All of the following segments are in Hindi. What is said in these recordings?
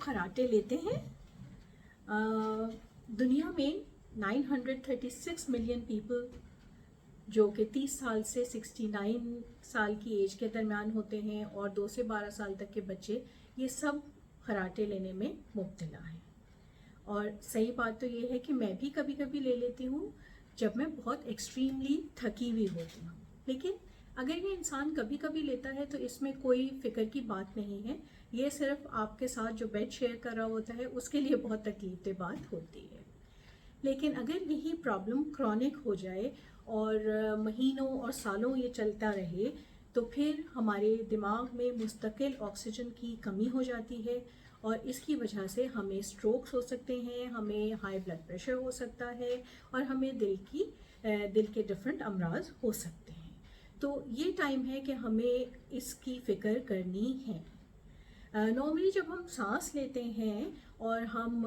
खराटे लेते हैं? दुनिया में 936 मिलियन पीपल जो कि 30 साल से 69 साल की एज के दरमियान होते हैं और 2 से 12 साल तक के बच्चे, ये सब खराटे लेने में मुब्तला हैं। और सही बात तो ये है कि मैं भी कभी कभी ले लेती हूँ जब मैं बहुत एक्सट्रीमली थकी हुई होती हूँ। लेकिन अगर ये इंसान कभी कभी लेता है तो इसमें कोई फ़िक्र की बात नहीं है। ये सिर्फ आपके साथ जो बेड शेयर कर रहा होता है उसके लिए बहुत तकलीफ बात होती है। लेकिन अगर यही प्रॉब्लम क्रॉनिक हो जाए और महीनों और सालों ये चलता रहे तो फिर हमारे दिमाग में मुस्तकिल ऑक्सीजन की कमी हो जाती है और इसकी वजह से हमें स्ट्रोक्स हो सकते हैं, हमें हाई ब्लड प्रेशर हो सकता है और हमें दिल के डिफरेंट अमराज हो सकते हैं। तो ये टाइम है कि हमें इसकी फ़िक्र करनी है। नॉर्मली जब हम सांस लेते हैं और हम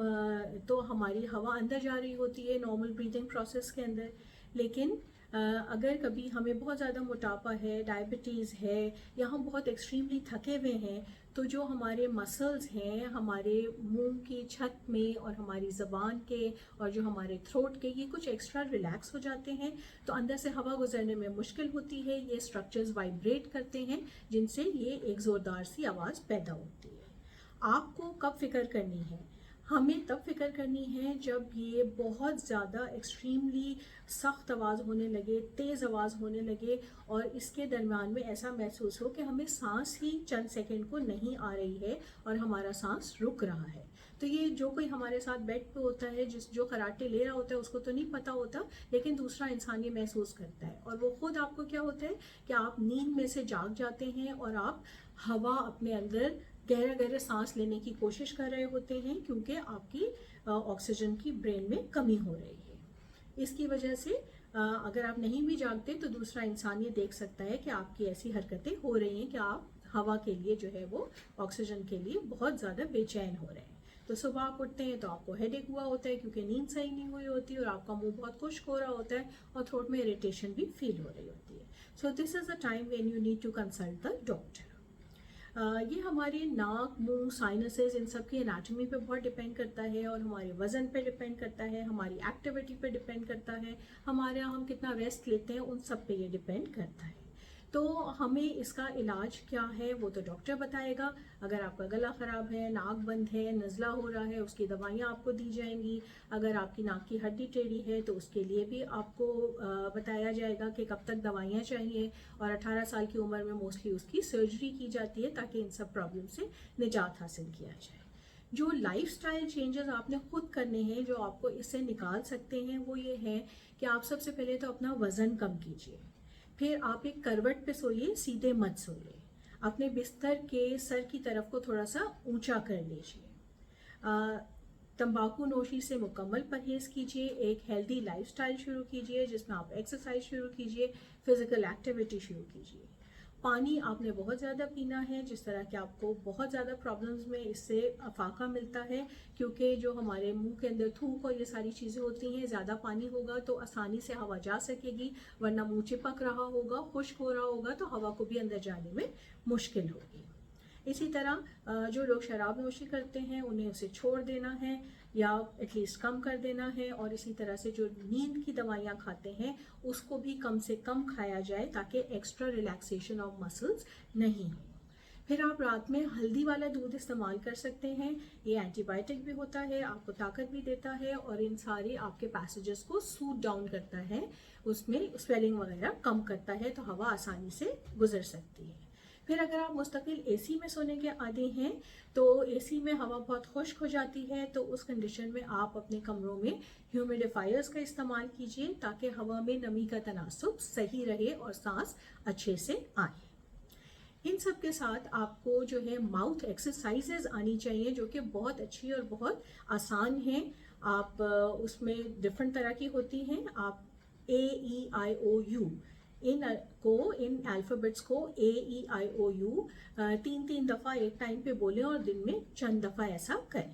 तो हमारी हवा अंदर जा रही होती है नॉर्मल ब्रीदिंग प्रोसेस के अंदर। लेकिन अगर कभी हमें बहुत ज़्यादा मोटापा है, डायबिटीज़ है या हम बहुत एक्सट्रीमली थके हुए हैं तो जो हमारे मसल्स हैं हमारे मुंह की छत में और हमारी ज़बान के और जो हमारे थ्रोट के, ये कुछ एक्स्ट्रा रिलैक्स हो जाते हैं तो अंदर से हवा गुजरने में मुश्किल होती है। ये स्ट्रक्चर्स वाइब्रेट करते हैं जिनसे ये एक ज़ोरदार सी आवाज़ पैदा होती है। आपको कब फ़िक्र करनी है? हमें तब फ़िक्र करनी है जब ये बहुत ज़्यादा एक्सट्रीमली सख्त आवाज़ होने लगे, तेज़ आवाज़ होने लगे और इसके दरमियान में ऐसा महसूस हो कि हमें सांस ही चंद सेकंड को नहीं आ रही है और हमारा सांस रुक रहा है। तो ये जो कोई हमारे साथ बेड पे होता है, जो खराटे ले रहा होता है उसको तो नहीं पता होता, लेकिन दूसरा इंसान ये महसूस करता है और वो खुद आपको क्या होता है कि आप नींद में से जाग जाते हैं और आप हवा अपने अंदर गहरा गहरा सांस लेने की कोशिश कर रहे होते हैं क्योंकि आपकी ऑक्सीजन की ब्रेन में कमी हो रही है। इसकी वजह से अगर आप नहीं भी जागते तो दूसरा इंसान ये देख सकता है कि आपकी ऐसी हरकतें हो रही हैं कि आप हवा के लिए जो है वो ऑक्सीजन के लिए बहुत ज़्यादा बेचैन हो रहे हैं। तो सुबह आप उठते हैं तो आपको हेडेक हुआ होता है क्योंकि नींद सही नहीं हुई होती और आपका मुंह बहुत खुश्क हो रहा होता है और थ्रोट में इरिटेशन भी फील हो रही होती है। So this is the time when you need to consult the doctor. ये हमारे नाक, मुंह, साइनसेस, इन सब की एनाटॉमी पे बहुत डिपेंड करता है और हमारे वज़न पे डिपेंड करता है, हमारी एक्टिविटी पे डिपेंड करता है, हम कितना रेस्ट लेते हैं, उन सब पे ये डिपेंड करता है। तो हमें इसका इलाज क्या है वो तो डॉक्टर बताएगा। अगर आपका गला ख़राब है, नाक बंद है, नज़ला हो रहा है, उसकी दवाइयाँ आपको दी जाएंगी। अगर आपकी नाक की हड्डी टेढ़ी है तो उसके लिए भी आपको बताया जाएगा कि कब तक दवाइयाँ चाहिए और 18 साल की उम्र में मोस्टली उसकी सर्जरी की जाती है ताकि इन सब प्रॉब्लम से निजात हासिल किया जाए। जो लाइफस्टाइल चेंजेस आपने खुद करने हैं जो आपको इससे निकाल सकते हैं वो ये है कि आप सबसे पहले तो अपना वज़न कम कीजिए। फिर आप एक करवट पे सोइए, सीधे मत सोइए। अपने बिस्तर के सर की तरफ को थोड़ा सा ऊंचा कर लीजिए। तंबाकू नोशी से मुकम्मल परहेज़ कीजिए। एक हेल्दी लाइफस्टाइल शुरू कीजिए जिसमें आप एक्सरसाइज शुरू कीजिए, फिज़िकल एक्टिविटी शुरू कीजिए। पानी आपने बहुत ज़्यादा पीना है, जिस तरह कि आपको बहुत ज़्यादा प्रॉब्लम्स में इससे अफाका मिलता है क्योंकि जो हमारे मुंह के अंदर थूक और ये सारी चीज़ें होती हैं, ज़्यादा पानी होगा तो आसानी से हवा जा सकेगी, वरना मुंह चिपक रहा होगा, खुश्क हो रहा होगा तो हवा को भी अंदर जाने में मुश्किल होगी। इसी तरह जो लोग शराब नोशी करते हैं उन्हें उसे छोड़ देना है या एटलीस्ट कम कर देना है और इसी तरह से जो नींद की दवाइयाँ खाते हैं उसको भी कम से कम खाया जाए ताकि एक्स्ट्रा रिलैक्सेशन ऑफ मसल्स नहीं हो। फिर आप रात में हल्दी वाला दूध इस्तेमाल कर सकते हैं। ये एंटीबायोटिक भी होता है, आपको ताकत भी देता है और इन सारे आपके पैसेजेस को सूट डाउन करता है, उसमें स्वेलिंग वगैरह कम करता है तो हवा आसानी से गुजर सकती है। फिर अगर आप मुस्तकिल एसी में सोने के आदी हैं तो एसी में हवा बहुत खुश्क हो जाती है तो उस कंडीशन में आप अपने कमरों में ह्यूमिडिफायर्स का इस्तेमाल कीजिए ताकि हवा में नमी का तनासुब सही रहे और सांस अच्छे से आए। इन सब के साथ आपको जो है माउथ एक्सरसाइजेज आनी चाहिए जो कि बहुत अच्छी और बहुत आसान हैं। आप उसमें डिफरेंट तरह की होती हैं। आप AEIOU इन अल्फ़ाबेट्स को AEIOU 3-3 दफ़ा एक टाइम पे बोलें और दिन में चंद दफ़ा ऐसा करें।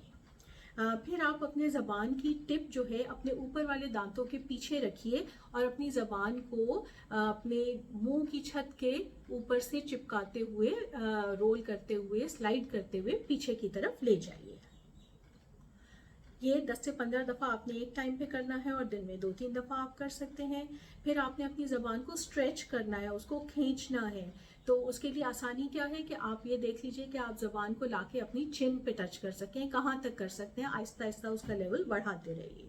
फिर आप अपने ज़बान की टिप जो है अपने ऊपर वाले दांतों के पीछे रखिए और अपनी ज़बान को अपने मुंह की छत के ऊपर से चिपकाते हुए रोल करते हुए स्लाइड करते हुए पीछे की तरफ ले जाइए। ये 10 से 15 दफ़ा आपने एक टाइम पे करना है और दिन में 2-3 दफ़ा आप कर सकते हैं। फिर आपने अपनी ज़बान को स्ट्रेच करना है, उसको खींचना है। तो उसके लिए आसानी क्या है कि आप ये देख लीजिए कि आप ज़बान को लाके अपनी चिन पे टच कर सकें, कहाँ तक कर सकते हैं, आहिस्ता आहिस्ता उसका लेवल बढ़ाते रहिए।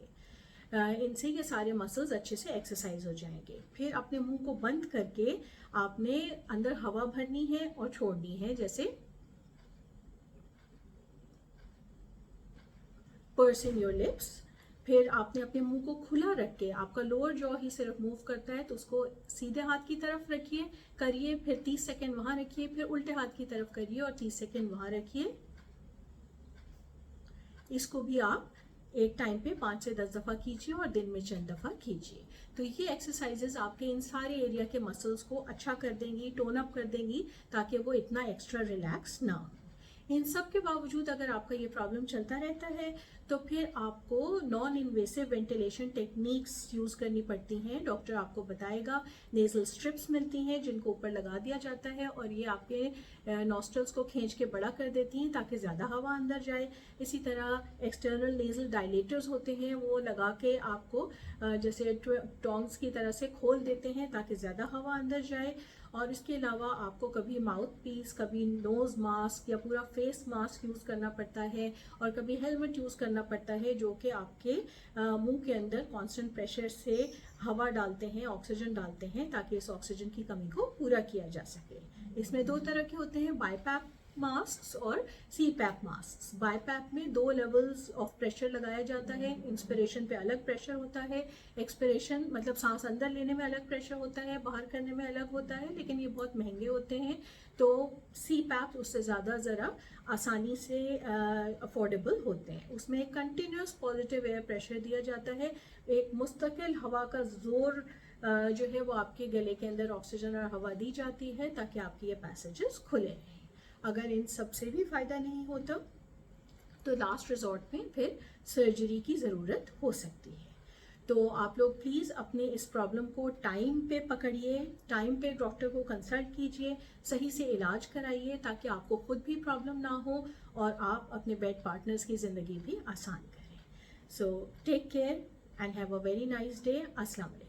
इनसे ये सारे मसल्स अच्छे से एक्सरसाइज हो जाएंगे। फिर अपने मुंह को बंद करके आपने अंदर हवा भरनी है और छोड़नी है, जैसे पर्सिंग योर लिप्स। फिर आपने अपने मुंह को खुला रख के, आपका लोअर जॉ ही सिर्फ मूव करता है तो उसको सीधे हाथ की तरफ रखिए, करिए, फिर 30 सेकेंड वहां रखिए, फिर उल्टे हाथ की तरफ करिए और 30 सेकेंड वहां रखिए। इसको भी आप एक टाइम पे 5 से 10 दफ़ा कीजिए और दिन में चंद दफ़ा कीजिए। तो ये एक्सरसाइजेज आपके इन सारे एरिया के मसल्स को अच्छा कर देंगी, टोन अप कर देंगी, ताकि वो इतना एक्स्ट्रा रिलैक्स ना हो। इन सब के बावजूद अगर आपका ये प्रॉब्लम चलता रहता है तो फिर आपको non invasive ventilation techniques use करनी पड़ती हैं। डॉक्टर आपको बताएगा, नेजल स्ट्रिप्स मिलती हैं जिनको ऊपर लगा दिया जाता है और ये आपके नॉस्ट्रल्स को खींच के बड़ा कर देती हैं ताकि ज़्यादा हवा अंदर जाए। इसी तरह एक्सटर्नल नेजल डायलेटर्स होते हैं, वो लगा के आपको जैसे टोंग्स की तरह से खोल देते हैं ताकि ज़्यादा हवा अंदर जाए। और इसके अलावा आपको कभी माउथ पीस, कभी नोज़ मास्क या पूरा फेस मास्क यूज़ करना पड़ता है और कभी हेलमेट यूज़ करना पड़ता है, जो कि आपके मुंह के अंदर कांस्टेंट प्रेशर से हवा डालते हैं, ऑक्सीजन डालते हैं, ताकि इस ऑक्सीजन की कमी को पूरा किया जा सके। इसमें 2 तरह के होते हैं, बाईपैप मास्क और सीपैप मास्क। बाईपैप में 2 लेवल्स ऑफ प्रेशर लगाया जाता है। इंस्पिरेशन पे अलग प्रेशर होता है, एक्सपिरेशन मतलब सांस अंदर लेने में अलग प्रेशर होता है, बाहर करने में अलग होता है, लेकिन ये बहुत महंगे होते हैं। तो सीपैप उससे ज़्यादा ज़रा आसानी से अफोर्डेबल होते हैं। उसमें एक कंटिन्यूस पॉजिटिव एयर प्रेशर दिया जाता है, एक मुस्तकिल हवा का जोर जो है वो आपके गले के अंदर ऑक्सीजन और हवा दी जाती है ताकि आपके ये पैसेजेस खुले रहें। अगर इन सब से भी फ़ायदा नहीं होता तो लास्ट रिजॉर्ट में फिर सर्जरी की ज़रूरत हो सकती है। तो आप लोग प्लीज़ अपने इस प्रॉब्लम को टाइम पे पकड़िए, टाइम पे डॉक्टर को कंसल्ट कीजिए, सही से इलाज कराइए ताकि आपको खुद भी प्रॉब्लम ना हो और आप अपने बेड पार्टनर्स की ज़िंदगी भी आसान करें। So take care and have a very nice day. अस्सलाम वालेकुम।